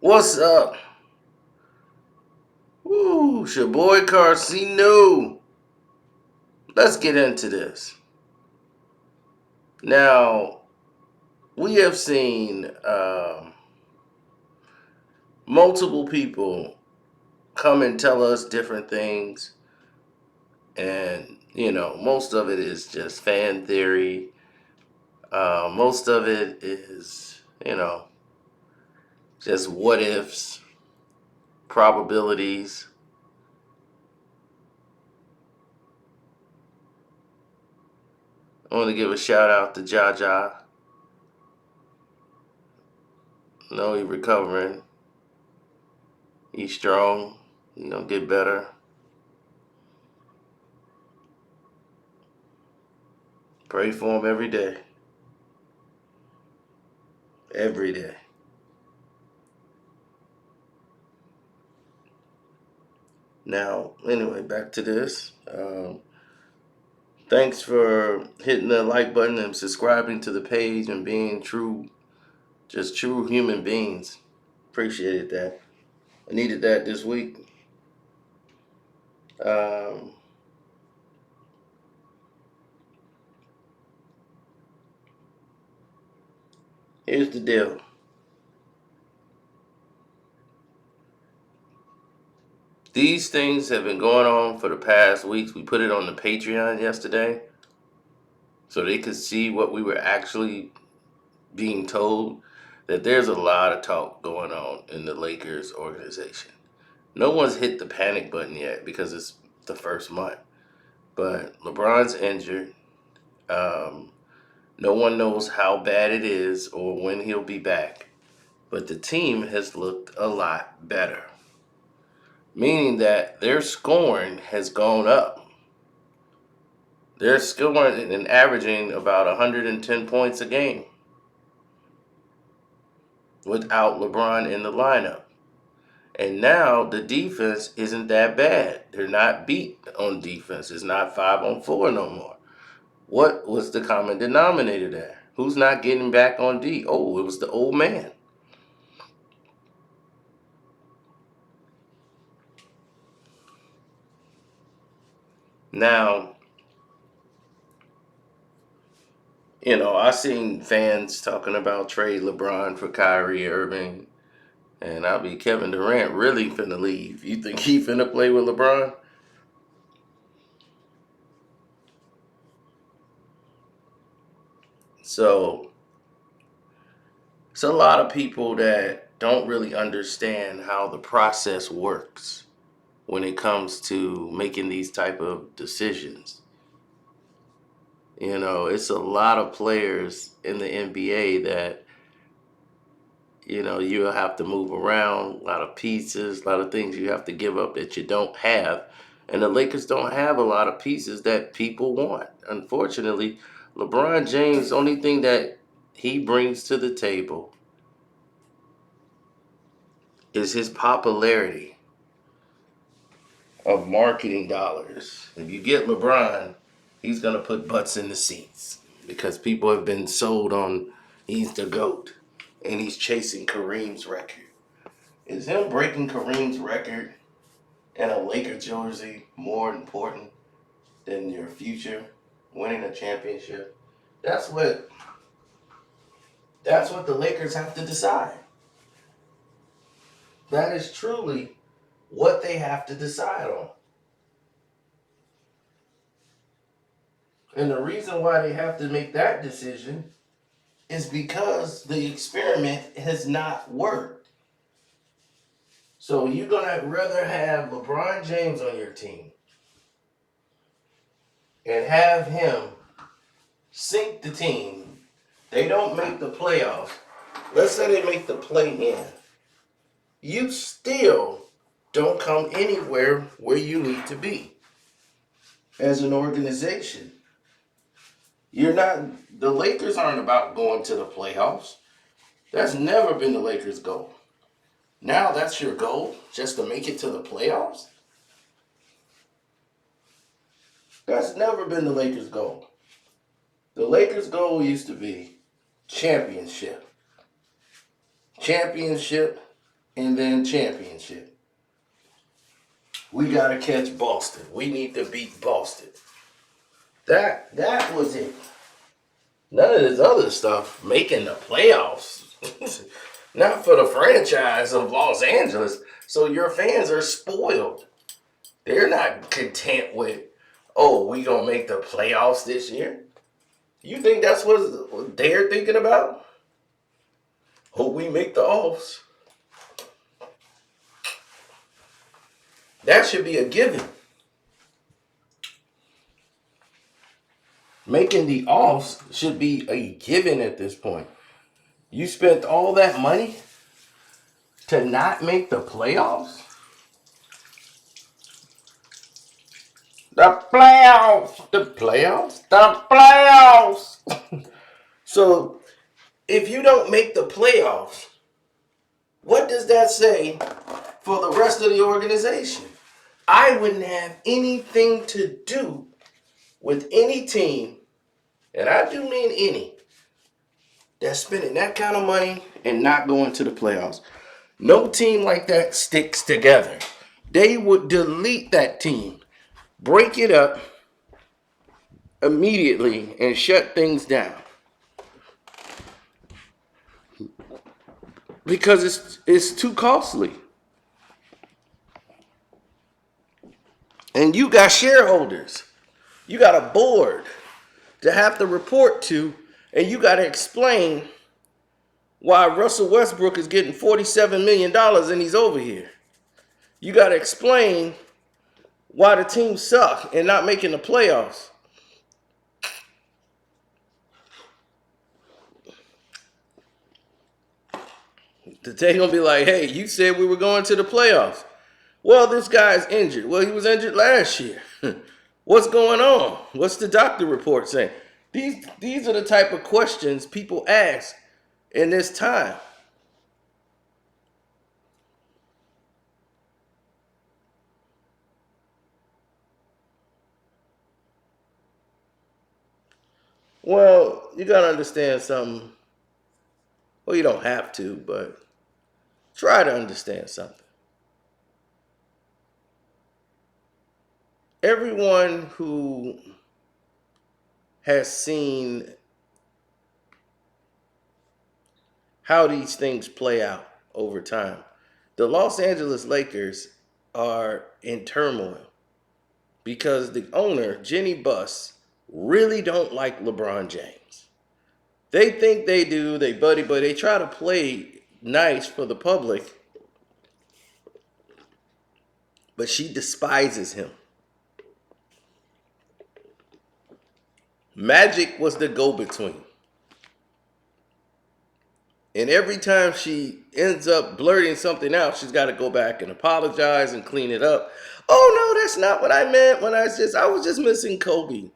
What's up? Woo, it's your boy Carcino. Let's get into this. Now, we have seen multiple people come and tell us different things, and most of it is just fan theory. Most of it is, just what ifs, probabilities. I want to give a shout out to Jaja. No, he's recovering. He's strong. He's gonna get better. Pray for him every day. Every day. Now, anyway, back to this. Thanks for hitting the like button and subscribing to the page and being just true human beings. Appreciated that. I needed that this week. Um, Here's the deal. These things have been going on for the past weeks. We put it on the Patreon yesterday so they could see what we were actually being told, that there's a lot of talk going on in the Lakers organization. No one's hit the panic button yet because it's the first month. But LeBron's injured. Um, no one knows how bad it is or when he'll be back. But the team has looked a lot better, meaning that their scoring has gone up. They're scoring and averaging about 110 points a game without LeBron in the lineup. And now the defense isn't that bad. They're not beat on defense. It's not 5-on-4 no more. What was the common denominator there? Who's not getting back on D? Oh, it was the old man. Now, I seen fans talking about trade LeBron for Kyrie Irving, and I'll be Kevin Durant really finna leave. You think he finna play with LeBron? So it's a lot of people that don't really understand how the process works when it comes to making these type of decisions. It's a lot of players in the NBA that, you'll have to move around, a lot of pieces, a lot of things you have to give up that you don't have. And the Lakers don't have a lot of pieces that people want. Unfortunately, LeBron James, only thing that he brings to the table is his popularity of marketing dollars. If you get LeBron, he's going to put butts in the seats because people have been sold on he's the GOAT and he's chasing Kareem's record. Is him breaking Kareem's record and a Laker jersey more important than your future winning a championship? That's what the Lakers have to decide. That is truly what they have to decide on. And the reason why they have to make that decision is because the experiment has not worked. So you're going to rather have LeBron James on your team and have him sink the team. They don't make the playoffs. Let's say they make the play in. You still don't come anywhere where you need to be as an organization. The Lakers aren't about going to the playoffs. That's never been the Lakers' goal. Now that's your goal, just to make it to the playoffs? That's never been the Lakers' goal. The Lakers' goal used to be championship. Championship and then championship. We gotta catch Boston. We need to beat Boston. That was it. None of this other stuff making the playoffs. Not for the franchise of Los Angeles. So your fans are spoiled. They're not content with, oh, we gonna make the playoffs this year. You think that's what they're thinking about? Hope we make the offs. That should be a given. Making the offs should be a given at this point. You spent all that money to not make the playoffs? The playoffs! The playoffs? The playoffs! So, if you don't make the playoffs, what does that say for the rest of the organization? I wouldn't have anything to do with any team, and I do mean any, that's spending that kind of money and not going to the playoffs. No team like that sticks together. They would delete that team, break it up immediately, and shut things down. Because it's too costly. And you got shareholders. You got a board to have to report to, and you got to explain why Russell Westbrook is getting $47 million and he's over here. You got to explain why the team suck and not making the playoffs. They're going to be like, hey, you said we were going to the playoffs. Well, this guy's injured. Well, he was injured last year. What's going on? What's the doctor report saying? These are the type of questions people ask in this time. Well, you got to understand something. Well, you don't have to, but try to understand something. Everyone who has seen how these things play out over time, the Los Angeles Lakers are in turmoil because the owner, Jenny Buss, really don't like LeBron James. They think they do, they buddy, but they try to play nice for the public, but she despises him. Magic was the go-between. And every time she ends up blurting something out, she's got to go back and apologize and clean it up. Oh no, that's not what I meant when I was just missing Kobe.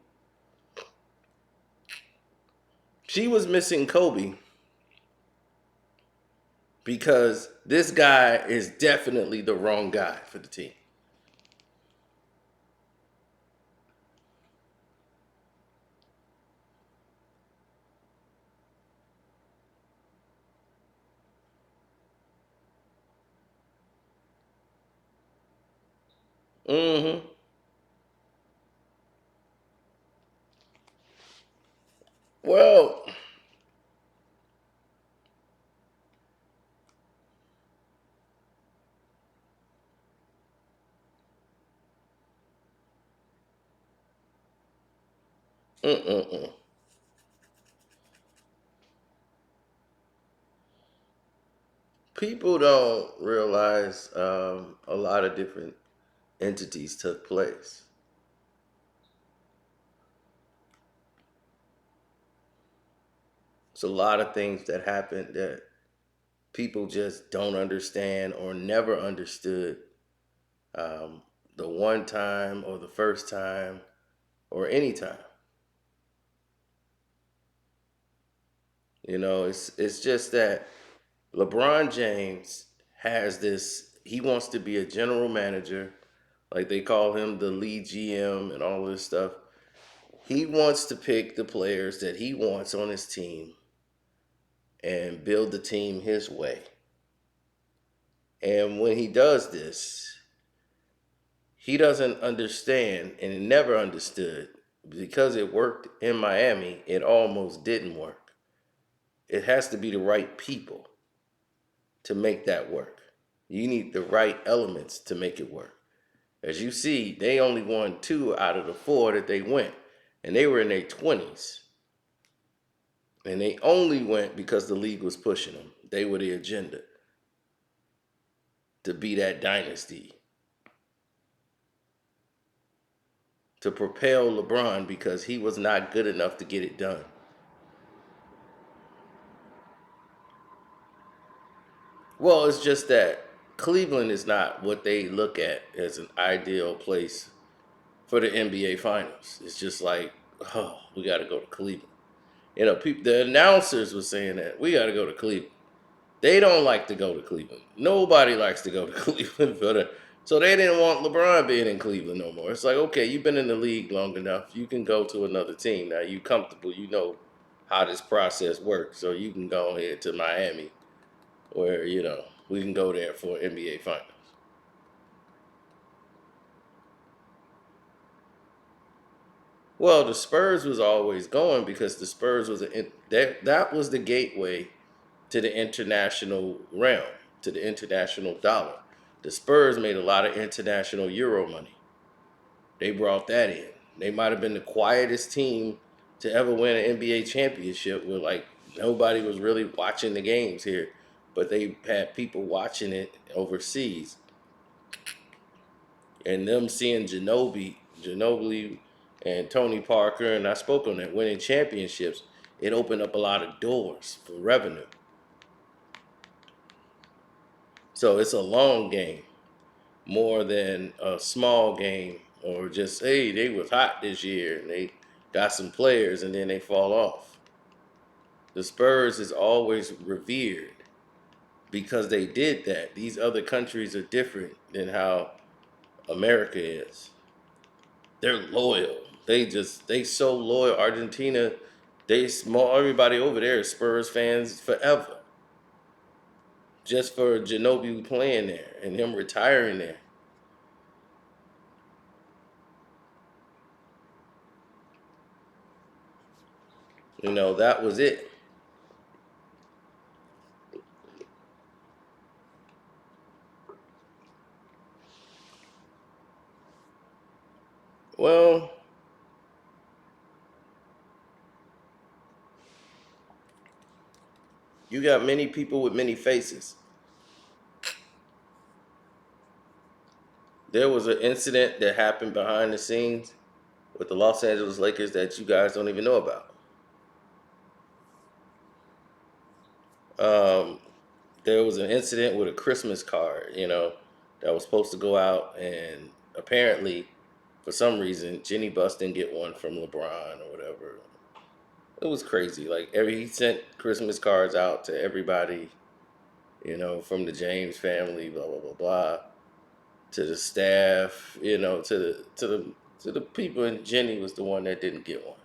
She was missing Kobe because this guy is definitely the wrong guy for the team. Mm-hmm. Well, mm-mm-mm. People don't realize a lot of different entities took place. It's a lot of things that happened that people just don't understand or never understood um, the one time or the first time or any time. It's just that LeBron James has this. He wants to be a general manager, like they call him the lead GM and all this stuff. He wants to pick the players that he wants on his team and build the team his way. And when he does this, he doesn't understand, and he never understood, because it worked in Miami, it almost didn't work. It has to be the right people to make that work. You need the right elements to make it work. As you see, they only won two out of the four that they went, and they were in their 20s. And they only went because the league was pushing them. They were the agenda to be that dynasty, to propel LeBron because he was not good enough to get it done. Well, it's just that Cleveland is not what they look at as an ideal place for the NBA Finals. It's just like, oh, we got to go to Cleveland. You know, people, the announcers were saying that we got to go to Cleveland. They don't like to go to Cleveland. Nobody likes to go to Cleveland so they didn't want LeBron being in Cleveland no more. It's like, okay, you've been in the league long enough. You can go to another team now. You comfortable. You know how this process works. So you can go ahead to Miami, where we can go there for NBA Finals. Well, the Spurs was always going because the Spurs was that was the gateway to the international realm, to the international dollar. The Spurs made a lot of international Euro money. They brought that in. They might have been the quietest team to ever win an NBA championship where like nobody was really watching the games here, but they had people watching it overseas. And them seeing Ginobili and Tony Parker, and I spoke on that, winning championships, it opened up a lot of doors for revenue. So it's a long game more than a small game or just, hey, they was hot this year and they got some players and then they fall off. The Spurs is always revered because they did that. These other countries are different than how America is. They're loyal. They so loyal. Argentina, they small everybody over there is Spurs fans forever. Just for Ginobili playing there and him retiring there. That was it. Well, you got many people with many faces. There was an incident that happened behind the scenes with the Los Angeles Lakers that you guys don't even know about. Um, there was an incident with a Christmas card, that was supposed to go out, and apparently, for some reason, Jenny Bus didn't get one from LeBron or whatever. It was crazy. Like he sent Christmas cards out to everybody, from the James family, blah blah blah blah, to the staff, to the people, and Jenny was the one that didn't get one,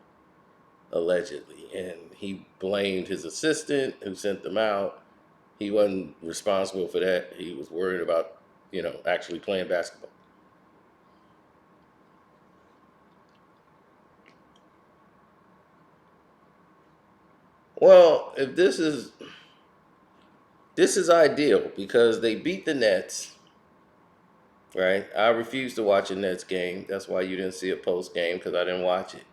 allegedly, and he blamed his assistant who sent them out. He wasn't responsible for that. He was worried about, actually playing basketball. Well, if this is ideal because they beat the Nets, right? I refused to watch a Nets game. That's why you didn't see a post game because I didn't watch it.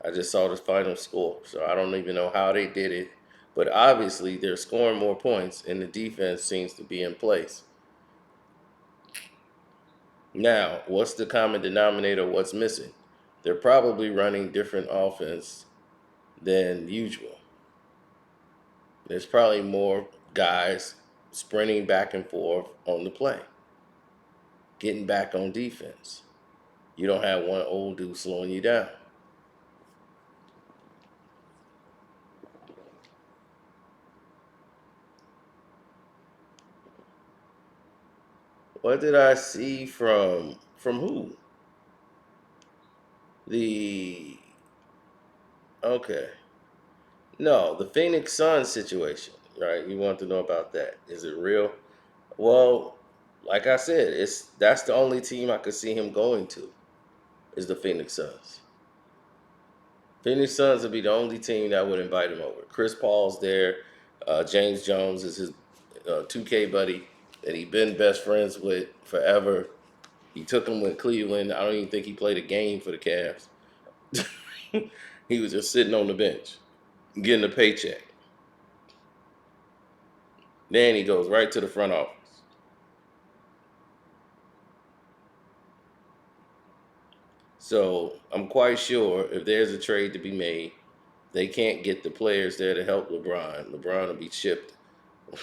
I just saw the final score, so I don't even know how they did it. But obviously, they're scoring more points, and the defense seems to be in place. Now, what's the common denominator? What's missing? They're probably running different offense than usual. There's probably more guys sprinting back and forth on the play, getting back on defense. You don't have one old dude slowing you down. What did I see from who? The okay. No, the Phoenix Suns situation, right? You want to know about that. Is it real? Well, like I said, that's the only team I could see him going to is the Phoenix Suns. Phoenix Suns would be the only team that would invite him over. Chris Paul's there. James Jones is his 2K buddy that he been best friends with forever. He took him with Cleveland. I don't even think he played a game for the Cavs. He was just sitting on the bench, getting a paycheck. Then he goes right to the front office. So I'm quite sure if there's a trade to be made, they can't get the players there to help LeBron. LeBron will be shipped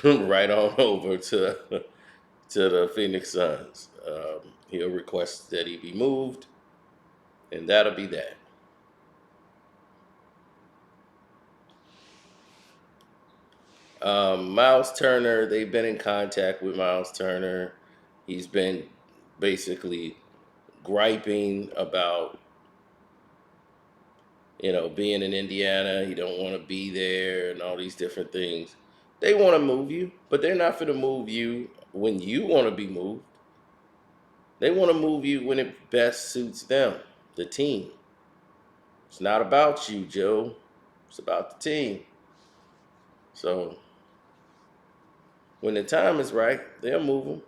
right on over to the Phoenix Suns. He'll request that he be moved, and that'll be that. Miles Turner, they've been in contact with Miles Turner. He's been basically griping about being in Indiana. He don't want to be there and all these different things. They want to move you, but they're not going to move you when you want to be moved. They want to move you when it best suits them, the team. It's not about you, Joe. It's about the team. So when the time is right, they'll move him.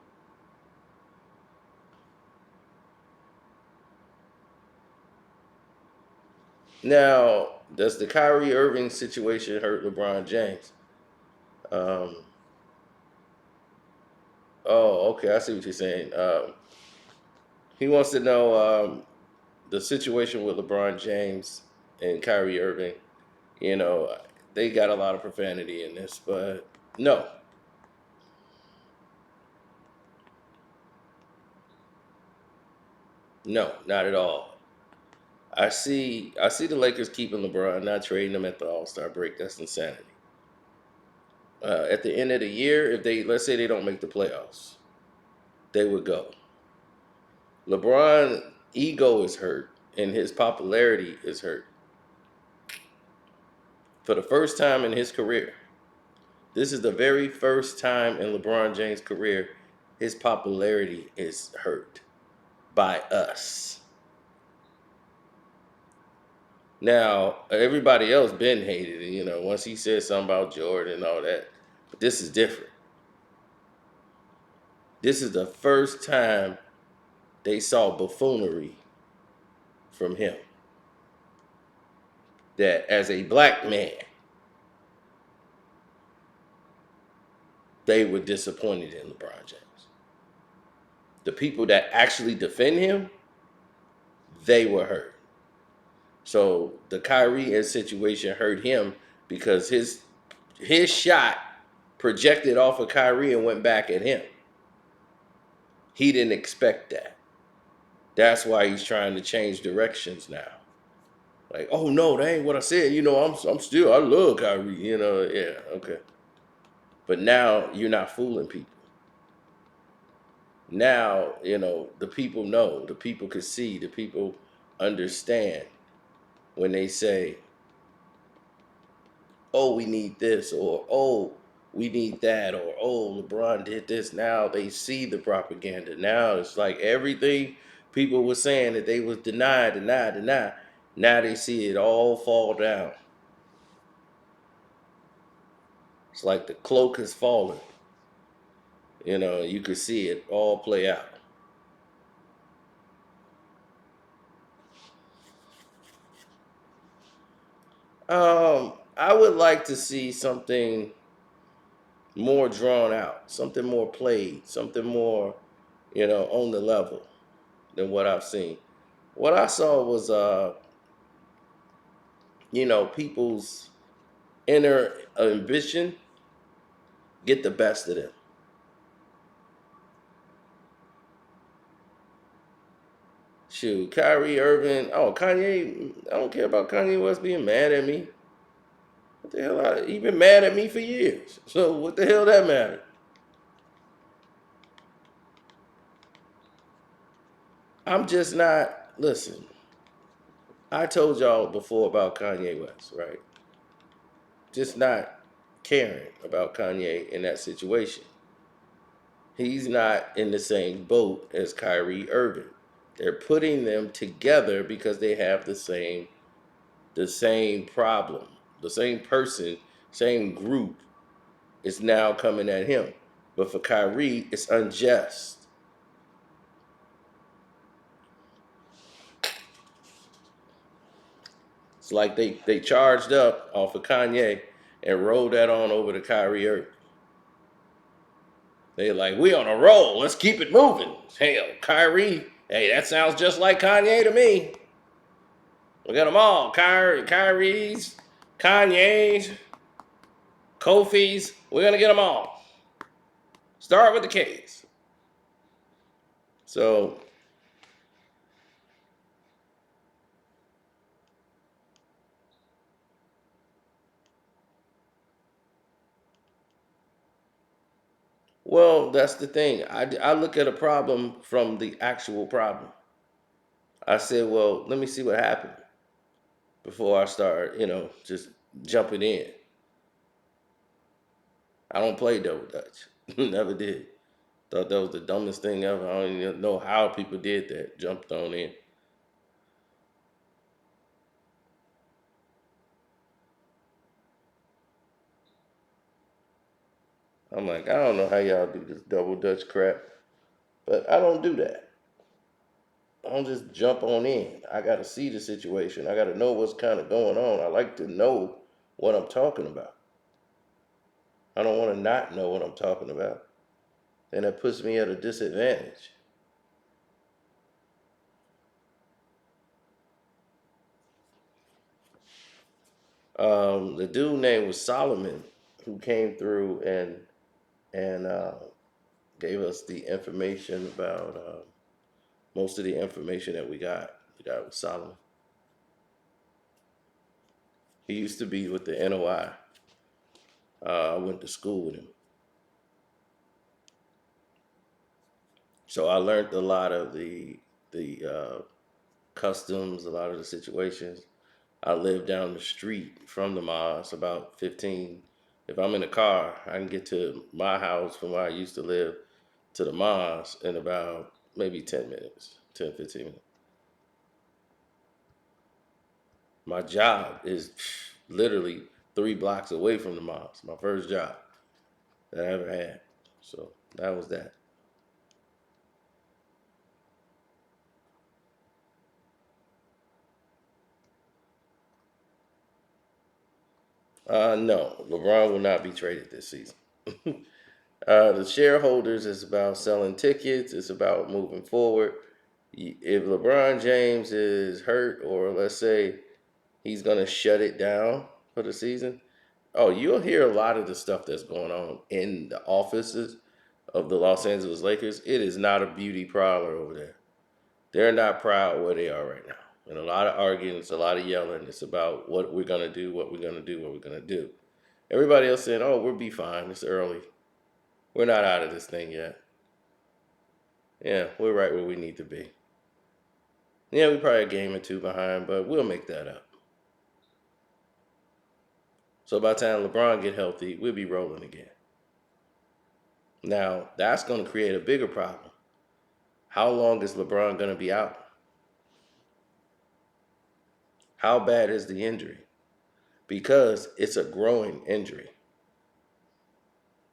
Now, does the Kyrie Irving situation hurt LeBron James? Um, oh, okay, I see what you're saying. He wants to know the situation with LeBron James and Kyrie Irving. You know, they got a lot of profanity in this, but no, no, not at all. I see the Lakers keeping LeBron, not trading him at the All Star break. That's insanity. At the end of the year, if they let's say they don't make the playoffs, they would go. LeBron ego is hurt and his popularity is hurt. For the first time in his career, this is the very first time in LeBron James' career his popularity is hurt by us. Now, everybody else been hated, once he said something about Jordan and all that. But this is different. This is the first time they saw buffoonery from him. That as a black man, they were disappointed in LeBron James. The people that actually defend him, they were hurt. So the Kyrie situation hurt him because his shot projected off of Kyrie and went back at him. He didn't expect that. That's why he's trying to change directions now. Like, oh no, that ain't what I said. I'm still I love Kyrie. Yeah, okay. But now you're not fooling people. Now the people know, the people can see, the people understand when they say, oh, we need this, or oh, we need that, or oh, LeBron did this. Now they see the propaganda. Now it's like everything people were saying that they was denied. Now they see it all fall down. It's like the cloak has fallen. You could see it all play out. I would like to see something more drawn out, something more played, something more, on the level than what I've seen. What I saw was, people's inner ambition get the best of them. Shoot, Kyrie Irving. Oh, Kanye. I don't care about Kanye West being mad at me. What the hell? He been mad at me for years. So what the hell that matter? I'm just not. Listen, I told y'all before about Kanye West, right? Just not caring about Kanye in that situation. He's not in the same boat as Kyrie Irving. They're putting them together because they have the same problem. The same person, same group is now coming at him. But for Kyrie, it's unjust. It's like they charged up off of Kanye and rolled that on over to Kyrie Irving. They're like, we on a roll. Let's keep it moving. Hell, Kyrie, hey, that sounds just like Kanye to me. We got them all. Kyrie's, Kanye's, Kofi's. We're going to get them all. Start with the K's. So, well, that's the thing. I look at a problem from the actual problem. I said, well, let me see what happened before I start, just jumping in. I don't play double dutch. Never did. Thought that was the dumbest thing ever. I don't even know how people did that. Jumped on in. I'm like, I don't know how y'all do this double dutch crap, but I don't do that. I don't just jump on in. I got to see the situation. I got to know what's kind of going on. I like to know what I'm talking about. I don't want to not know what I'm talking about. And that puts me at a disadvantage. The dude name was Solomon, who came through and gave us the information about most of the information that we got. The guy was Solomon. He used to be with the NOI. I went to school with him, so I learned a lot of the customs, a lot of the situations. I live down the street from the mosque, about 15. If I'm in a car, I can get to my house from where I used to live to the mosque in about maybe 10 minutes, 10, 15 minutes. My job is literally 3 blocks away from the mosque. My first job that I ever had. So that was that. No, LeBron will not be traded this season. The shareholders is about selling tickets. It's about moving forward. If LeBron James is hurt, or let's say he's gonna shut it down for the season, oh, you'll hear a lot of the stuff that's going on in the offices of the Los Angeles Lakers. It is not a beauty parlor over there. They're not proud where they are right now. And a lot of arguments, a lot of yelling. It's about what we're gonna do, what we're gonna do, what we're gonna do. Everybody else saying, "Oh, we'll be fine. It's early. We're not out of this thing yet." Yeah, we're right where we need to be. Yeah, we probably a game or two behind, but we'll make that up. So by the time LeBron get healthy, we'll be rolling again. Now that's going to create a bigger problem. How long is LeBron going to be out? How bad is the injury? Because it's a growing injury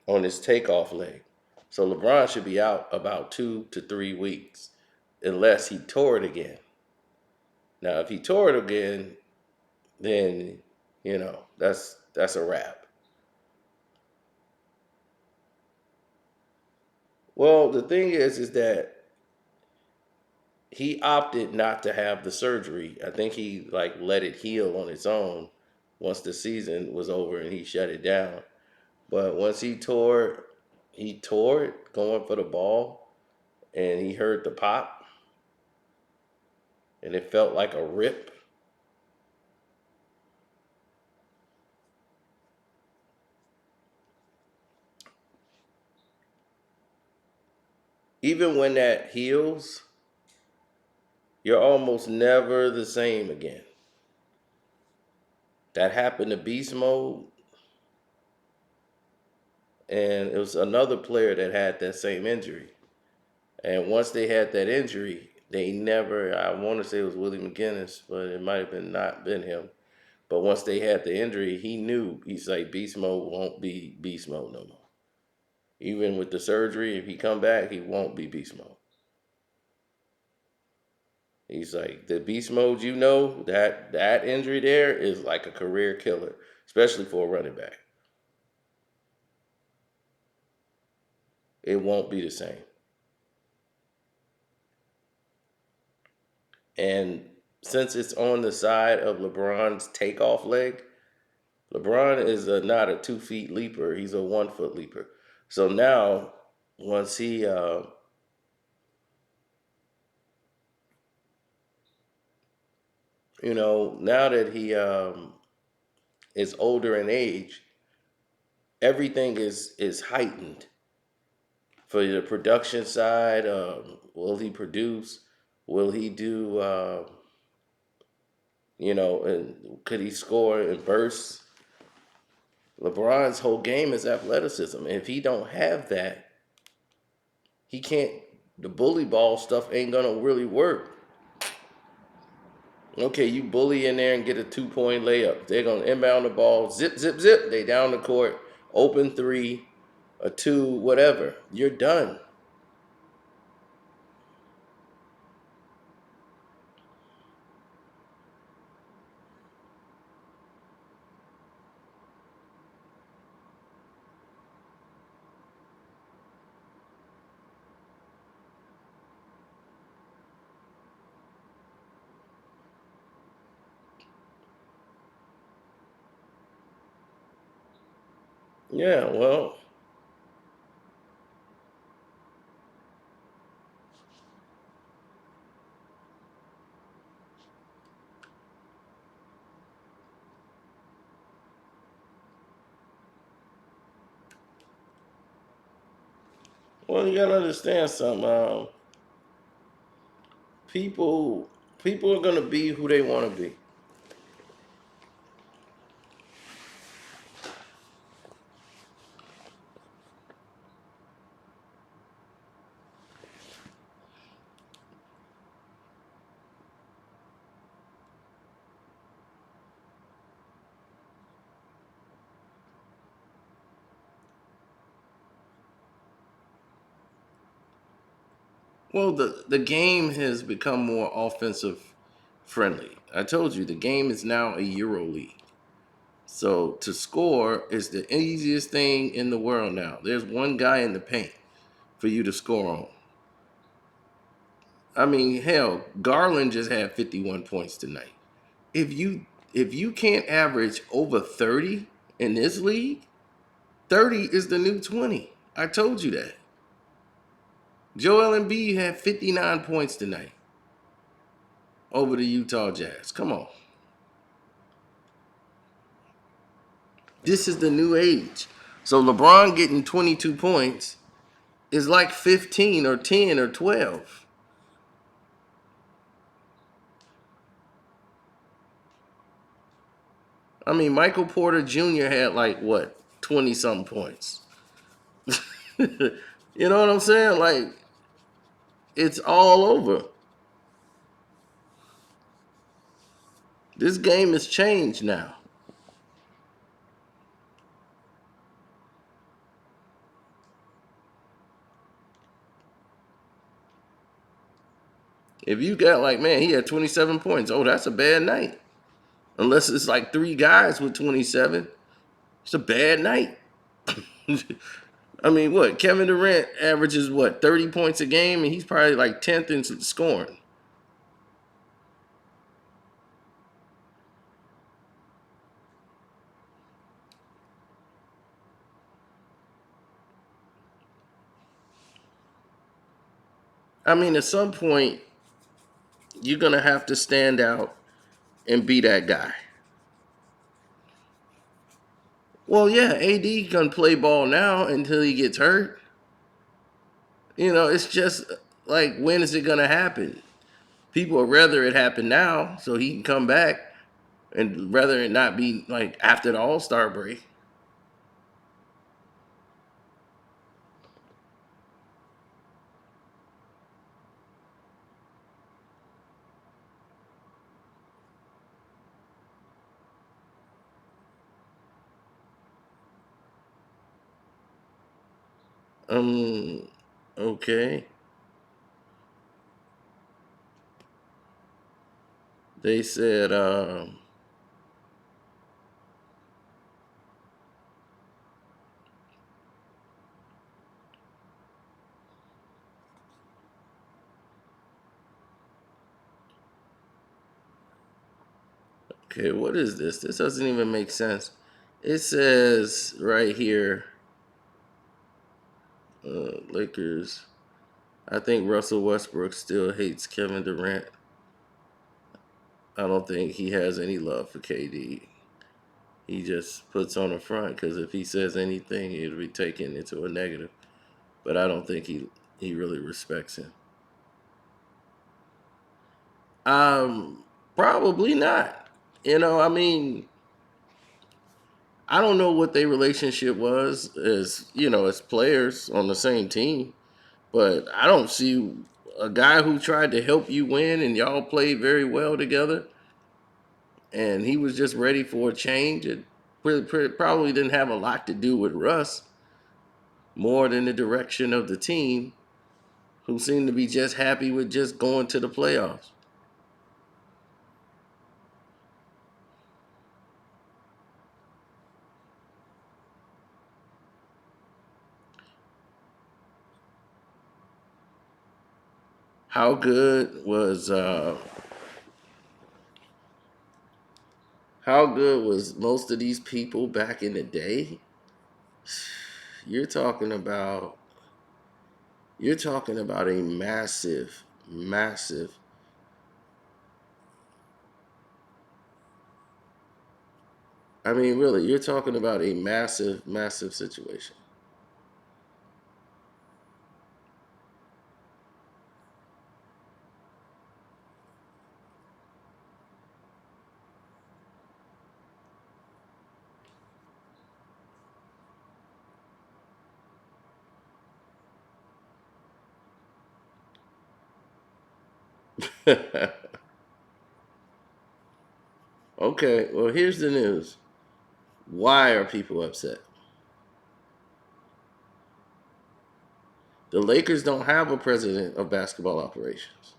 on his takeoff leg. So LeBron should be out about 2 to 3 weeks, unless he tore it again. Now, if he tore it again, then that's a wrap. Well, the thing is that he opted not to have the surgery. I think he like let it heal on its own once the season was over and he shut it down. But once he tore it going for the ball, and he heard the pop, and it felt like a rip. Even when that heals, you're almost never the same again. That happened to Beast Mode. and it was another player that had that same injury. And once they had that injury, they never. I want to say it was Willie McGinnis, but it might have been not been him. But once they had the injury, he knew he's like beast mode won't be beast mode no more. Even with the surgery, if he come back, he won't be beast mode. He's like the beast mode. You know that injury there is like a career killer, especially for a running back. It won't be the same. And since it's on the side of LeBron's takeoff leg, LeBron is not a 2 feet leaper. He's a 1 foot leaper. So now, once now that he is older in age, everything is heightened for the production side. Will he produce? Will he do? And could he score in bursts? LeBron's whole game is athleticism. If he don't have that, he can't. The bully ball stuff ain't gonna really work. Okay, you bully in there and get a 2 point layup. They're gonna inbound the ball, zip, zip, zip. They down the court, open three, a two, whatever. You're done. Yeah, well, you gotta understand something. People, people are gonna be who they want to be. Well, the game has become more offensive friendly. I told you the game is now a Euro league. So to score is the easiest thing in the world now. There's one guy in the paint for you to score on. I mean, hell, Garland just had 51 points tonight. If you can't average over 30 in this league, 30 is the new 20. I told you that. Joel Embiid had 59 points tonight over the Utah Jazz. Come on. This is the new age. So LeBron getting 22 points is like 15 or 10 or 12. I mean, Michael Porter Jr. had like what, 20 something points. You know what I'm saying? Like, it's all over. This game has changed now. If you got like, man, he had 27 points. Oh, that's a bad night. Unless it's like three guys with 27. It's a bad night. I mean, what? Kevin Durant averages what, 30 points a game, and he's probably like 10th in scoring. I mean, at some point, you're gonna have to stand out and be that guy. Well, yeah, AD can play ball now until he gets hurt. It's just like, when is it gonna happen? People would rather it happen now so he can come back, and rather it not be like after the All Star break. Um. Okay. They said. Okay. What is this? This doesn't even make sense. It says right here. Lakers. I think Russell Westbrook still hates Kevin Durant. I don't think he has any love for KD. He just puts on a front because if he says anything, it'll be taken into a negative. But I don't think he really respects him. Um, Probably not. I mean, I don't know what their relationship was as as players on the same team, but I don't see a guy who tried to help you win and y'all played very well together, and he was just ready for a change. It probably didn't have a lot to do with Russ more than the direction of the team, who seemed to be just happy with just going to the playoffs. How good was most of these people back in the day? You're talking about you're talking about a massive, massive. I mean, really, you're talking about a massive, massive situation. Okay, well, here's the news. Why are people upset? The Lakers don't have a president of basketball operations.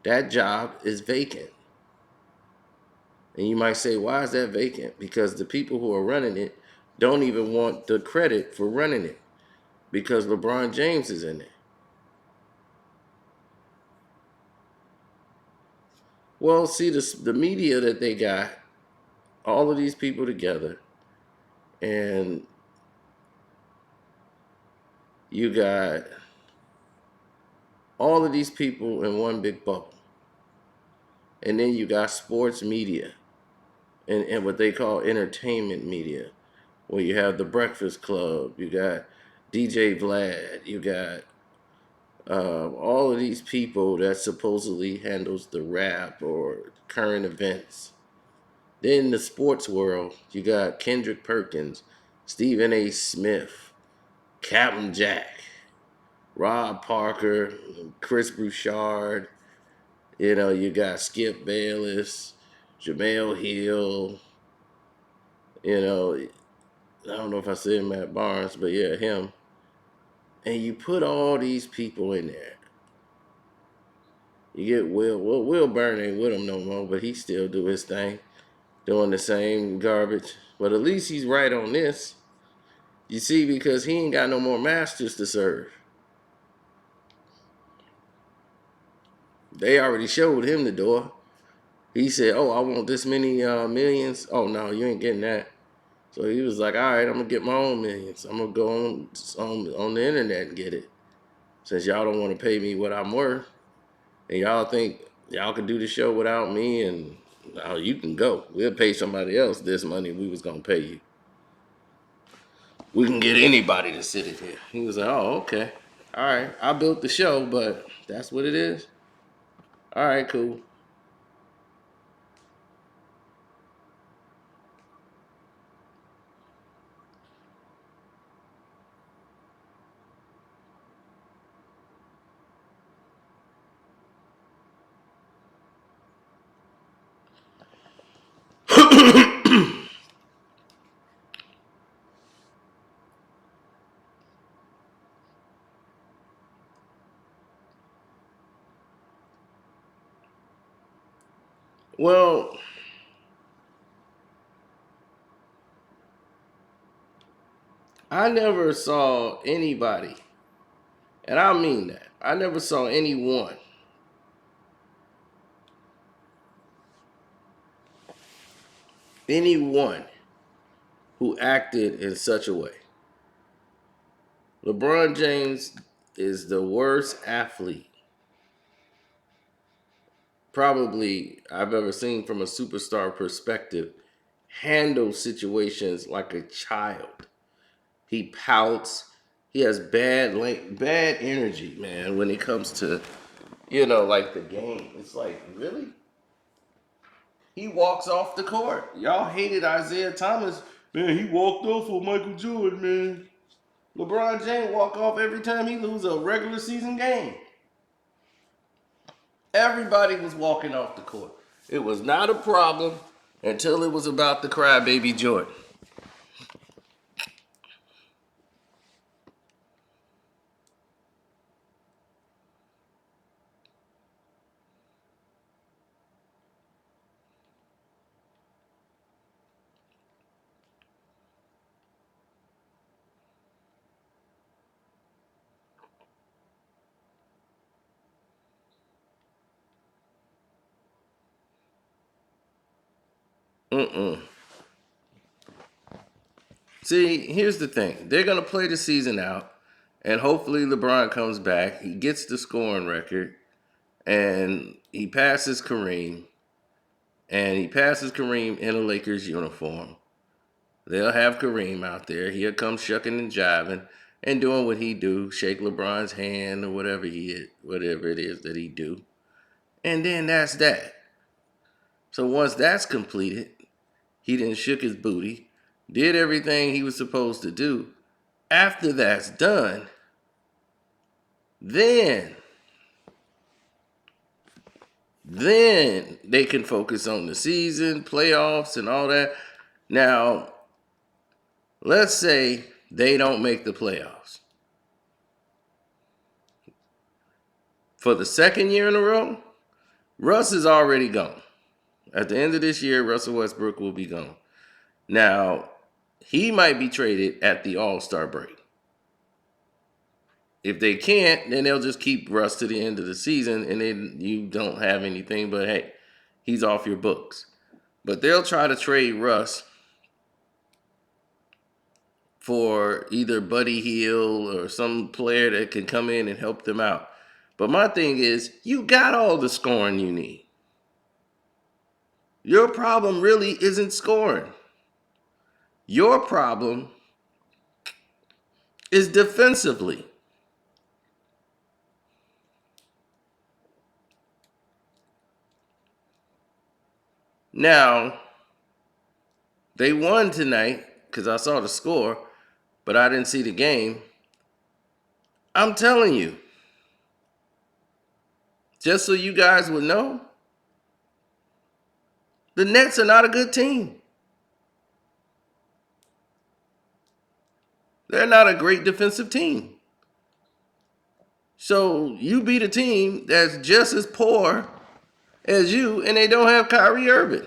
That job is vacant. And you might say, why is that vacant? Because the people who are running it don't even want the credit for running it because LeBron James is in there. Well, see, the media that they got, all of these people together, and you got all of these people in one big bubble. And then you got sports media and what they call entertainment media, where you have the Breakfast Club, you got DJ Vlad, you got all of these people that supposedly handles the rap or current events. Then in the sports world, you got Kendrick Perkins, Stephen A. Smith, Captain Jack, Rob Parker, Chris Bouchard. You got Skip Bayless, Jamel Hill. You know, I don't know if I said Matt Barnes, but yeah, him. And you put all these people in there. You get Will. Well, Will Burn ain't with him no more, but he still do his thing, doing the same garbage. But at least he's right on this. You see, because he ain't got no more masters to serve. They already showed him the door. He said, "Oh, I want this many millions." Oh no, you ain't getting that. So he was like, "All right, I'm gonna get my own millions. I'm gonna go on the internet and get it. Since y'all don't want to pay me what I'm worth, and y'all think y'all can do the show without me, and now you can go. We'll pay somebody else this money we was gonna pay you. We can get anybody to sit in here." He was like, "Oh, okay, all right. I built the show, but that's what it is. All right, cool." Well, I never saw anybody, and I mean that. I never saw anyone who acted in such a way. LeBron James is the worst athlete probably I've ever seen from a superstar perspective handle situations like a child. He pouts. He has bad energy, man, when it comes to, like the game. It's like, really? He walks off the court. Y'all hated Isaiah Thomas. Man, he walked off for Michael Jordan, man. LeBron James walk off every time he lose a regular season game. Everybody was walking off the court. It was not a problem until it was about the crybaby Jordan. Mm-mm. See, here's the thing. They're going to play the season out, and hopefully LeBron comes back. He gets the scoring record, and he passes Kareem, in a Lakers uniform. They'll have Kareem out there. He'll come shucking and jiving and doing what he do, shake LeBron's hand or whatever it is that he do. And then that's that. So once that's completed, he then shook his booty, did everything he was supposed to do. After that's done, then then they can focus on the season, playoffs, and all that. Now, let's say they don't make the playoffs. For the second year in a row, Russ is already gone. At the end of this year, Russell Westbrook will be gone. Now, he might be traded at the All-Star break. If they can't, then they'll just keep Russ to the end of the season, and then you don't have anything. But hey, he's off your books. But they'll try to trade Russ for either Buddy Hield or some player that can come in and help them out. But my thing is, you got all the scoring you need. Your problem really isn't scoring. Your problem is defensively. Now, they won tonight because I saw the score, but I didn't see the game. I'm telling you, just so you guys would know, the Nets are not a good team. They're not a great defensive team. So you beat a team that's just as poor as you, and they don't have Kyrie Irving.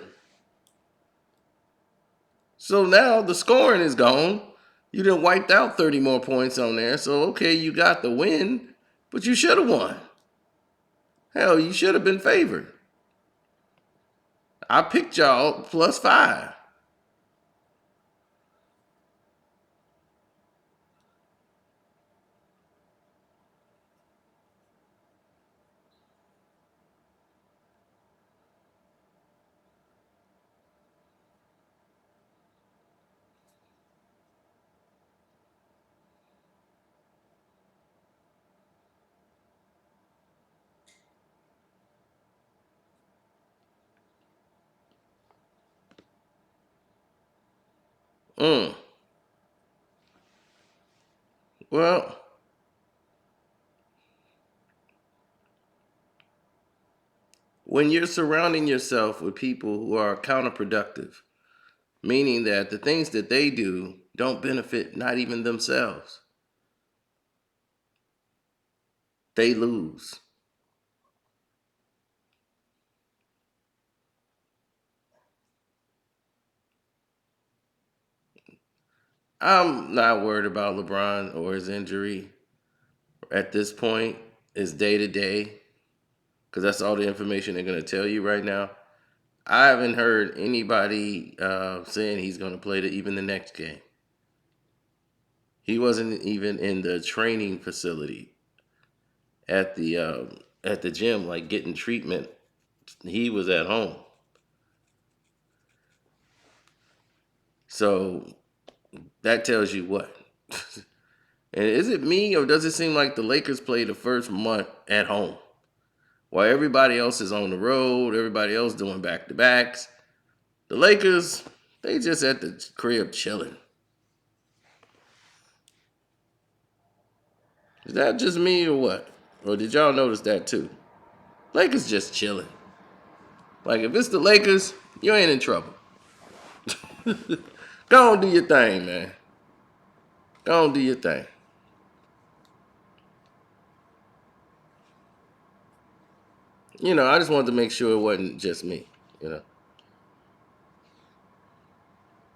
So now the scoring is gone. You done wiped out 30 more points on there. So, okay, you got the win, but you should have won. Hell, you should have been favored. I picked y'all +5. Mm. Well, when you're surrounding yourself with people who are counterproductive, meaning that the things that they do don't benefit not even themselves, they lose. I'm not worried about LeBron or his injury at this point. It's day to day because that's all the information they're going to tell you right now. I haven't heard anybody saying he's going to play even the next game. He wasn't even in the training facility at the gym, like getting treatment. He was at home. So that tells you what. And is it me or does it seem like the Lakers play the first month at home while everybody else is on the road, everybody else doing back to backs? The Lakers, they just at the crib chilling. Is that just me or what? Or did y'all notice that too? Lakers just chilling. Like if it's the Lakers, you ain't in trouble. Go on, do your thing, man. Go on, do your thing. I just wanted to make sure it wasn't just me. You know.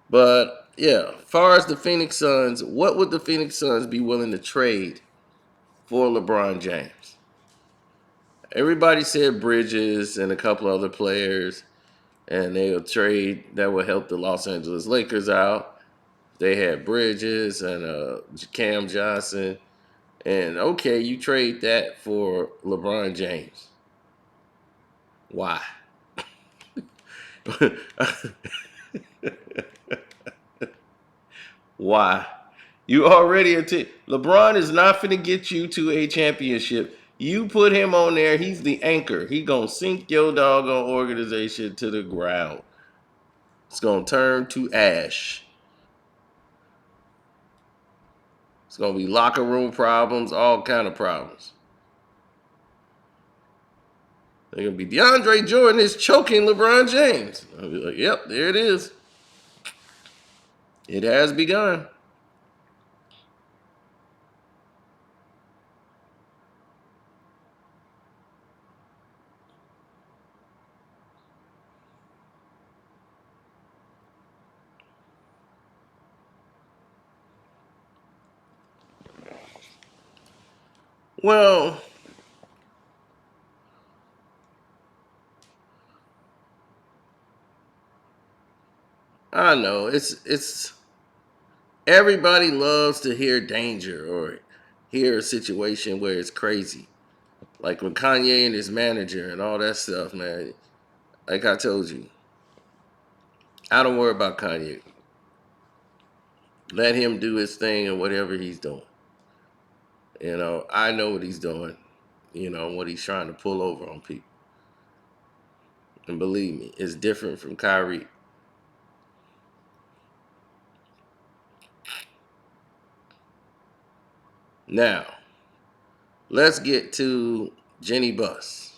But yeah, as far as the Phoenix Suns, what would the Phoenix Suns be willing to trade for LeBron James? Everybody said Bridges and a couple other players, and they'll trade that would help the Los Angeles Lakers out. They had Bridges and Cam Johnson, and okay, you trade that for LeBron James. Why? Why? You already a team. LeBron is not finna get you to a championship. You put him on there, he's the anchor. He gonna sink your doggone organization to the ground. It's gonna turn to ash. It's gonna be locker room problems, all kind of problems. They're gonna be DeAndre Jordan is choking LeBron James. I'll be like, yep, there it is. It has begun. Well, I know it's everybody loves to hear danger or hear a situation where it's crazy. Like with Kanye and his manager and all that stuff, man. Like I told you, I don't worry about Kanye. Let him do his thing or whatever he's doing. I know what he's doing. What he's trying to pull over on people. And believe me, it's different from Kyrie. Now, let's get to Jenny Buss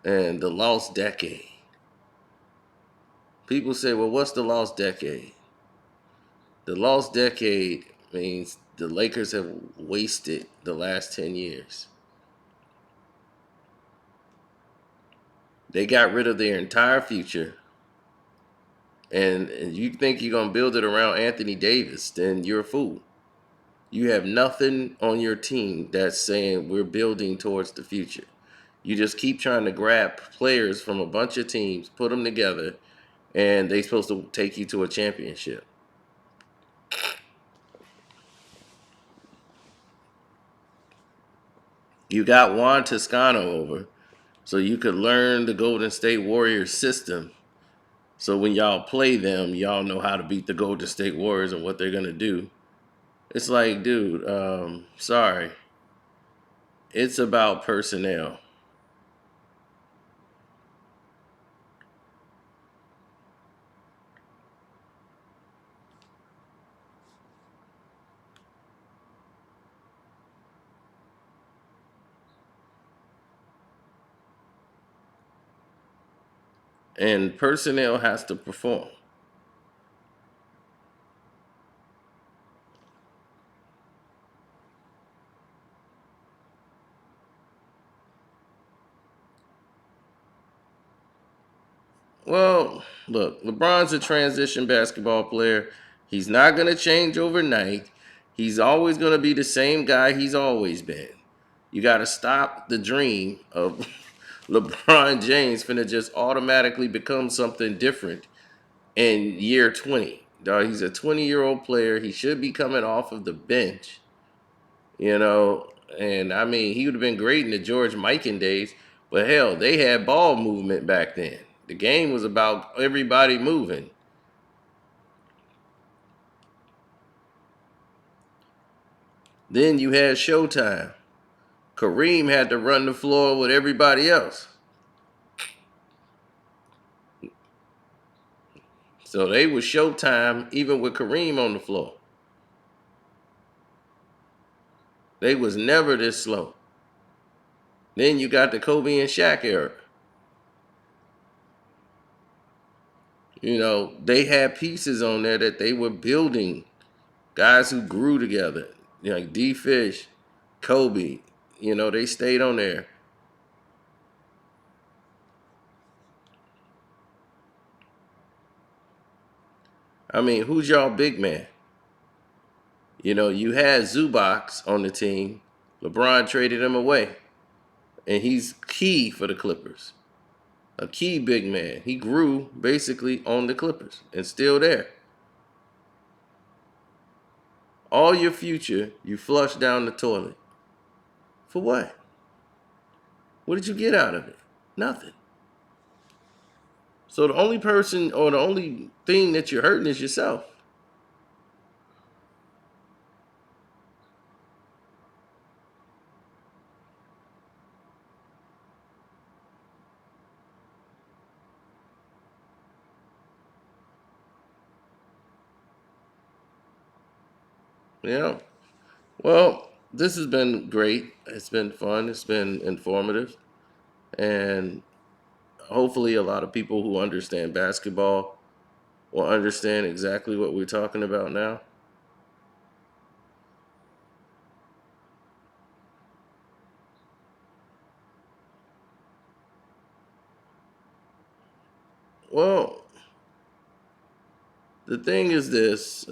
and the lost decade. People say, well, what's the lost decade? The lost decade means the Lakers have wasted the last 10 years. They got rid of their entire future. And you think you're going to build it around Anthony Davis, then you're a fool. You have nothing on your team that's saying we're building towards the future. You just keep trying to grab players from a bunch of teams, put them together, and they're supposed to take you to a championship. You got Juan Toscano over, so you could learn the Golden State Warriors system. So when y'all play them, y'all know how to beat the Golden State Warriors and what they're gonna do. It's like, dude, sorry, it's about personnel. And personnel has to perform. Well, look, LeBron's a transition basketball player. He's not going to change overnight. He's always going to be the same guy he's always been. You got to stop the dream of LeBron James finna just automatically become something different in year 20. Dog, he's a 20-year-old player. He should be coming off of the bench, you know. And I mean, he would have been great in the George Mikan days, but hell, they had ball movement back then. The game was about everybody moving. Then you had Showtime. Kareem had to run the floor with everybody else. So they was Showtime even with Kareem on the floor. They was never this slow. Then you got the Kobe and Shaq era. You know, they had pieces on there that they were building. Guys who grew together. You know, like D Fish, Kobe. You know, they stayed on there. I mean, who's y'all big man? You know, you had Zubac on the team. LeBron traded him away. And he's key for the Clippers. A key big man. He grew basically on the Clippers and still there. All your future, you flush down the toilet. For what? What did you get out of it? Nothing. So the only person or the only thing that you're hurting is yourself. Yeah. Well, this has been great. It's been fun. It's been informative. And hopefully, a lot of people who understand basketball will understand exactly what we're talking about now. Well, the thing is this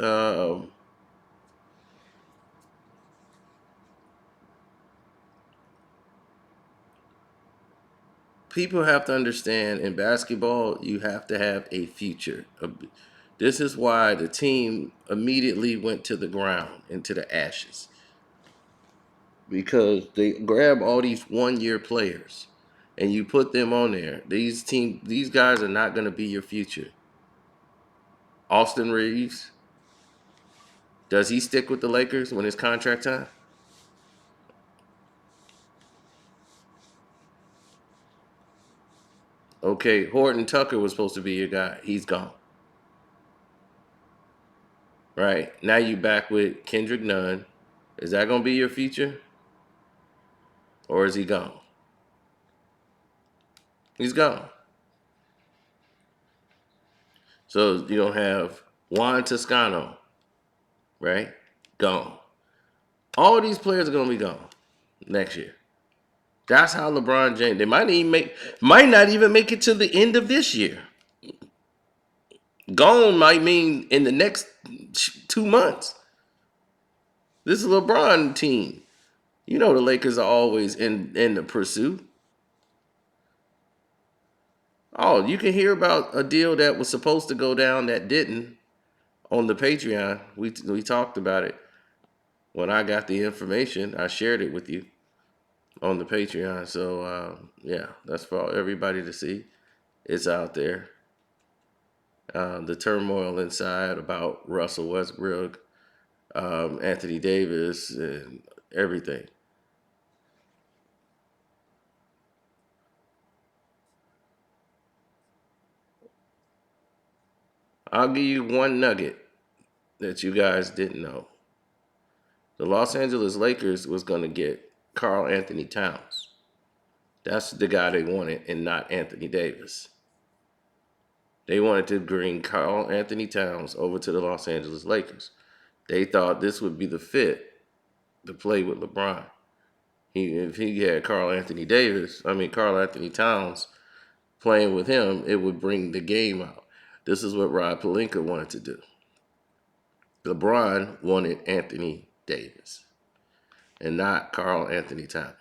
people have to understand in basketball, you have to have a future. This is why the team immediately went to the ground, into the ashes, because they grab all these 1 year players and you put them on there. These guys are not going to be your future. Austin Reeves, does he stick with the Lakers when it's contract time? Okay, Horton Tucker was supposed to be your guy. He's gone. Right. Now you back with Kendrick Nunn. Is that going to be your future? Or is he gone? He's gone. So you don't have Juan Toscano, right? Gone. All these players are going to be gone next year. That's how LeBron James. They might not even make it to the end of this year. Gone might mean in the next 2 months. This is a LeBron team. You know the Lakers are always in the pursuit. Oh, you can hear about a deal that was supposed to go down that didn't on the Patreon. We talked about it when I got the information. I shared it with you on the Patreon. So yeah, that's for everybody to see. It's out there. The turmoil inside about Russell Westbrook, Anthony Davis, and everything. I'll give you one nugget that you guys didn't know. The Los Angeles Lakers was going to get Carl Anthony Towns. That's the guy they wanted, and not Anthony Davis. They wanted to bring Carl Anthony Towns over to the Los Angeles Lakers. They thought this would be the fit to play with LeBron. If he had Carl Anthony Towns playing with him, it would bring the game out. This is what Rob Pelinka wanted to do. LeBron wanted Anthony Davis and not Carl Anthony Towns.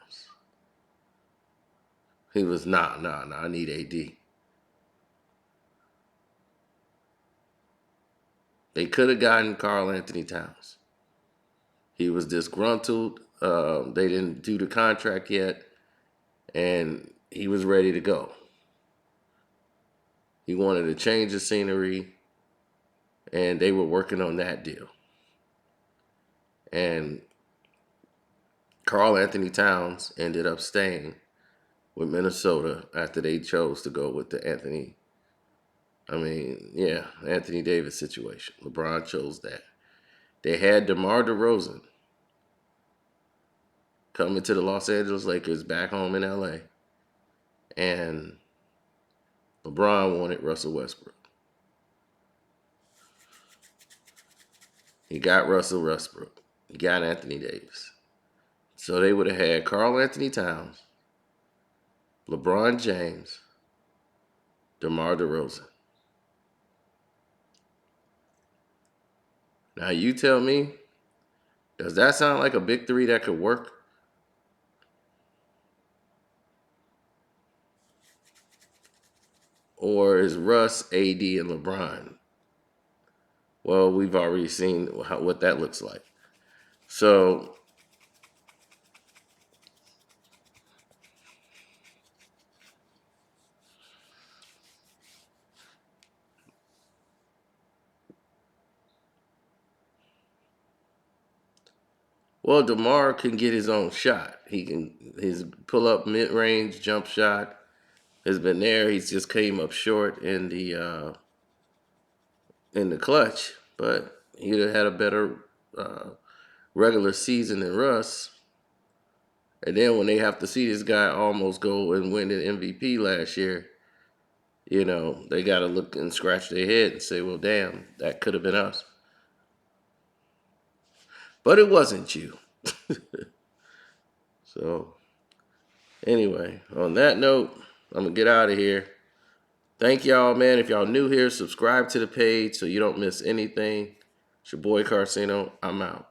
He was, nah, I need AD. They could have gotten Carl Anthony Towns. He was disgruntled. They didn't do the contract yet, and he was ready to go. He wanted to change the scenery, and they were working on that deal. And Carl Anthony Towns ended up staying with Minnesota after they chose to go with the Anthony Davis situation. LeBron chose that. They had DeMar DeRozan coming to the Los Angeles Lakers back home in LA. And LeBron wanted Russell Westbrook. He got Russell Westbrook. He got Anthony Davis. So they would have had Carl Anthony Towns, LeBron James, DeMar DeRozan. Now you tell me, does that sound like a big three that could work? Or is Russ, AD, and LeBron? Well, we've already seen what that looks like. So, well, DeMar can get his own shot. His pull-up mid-range jump shot has been there. He's just came up short in the clutch, but he'd have had a better regular season than Russ. And then when they have to see this guy almost go and win an MVP last year, they got to look and scratch their head and say, well, damn, that could have been us. But it wasn't you. So, anyway, on that note, I'm going to get out of here. Thank y'all, man. If y'all new here, subscribe to the page so you don't miss anything. It's your boy Carcino. I'm out.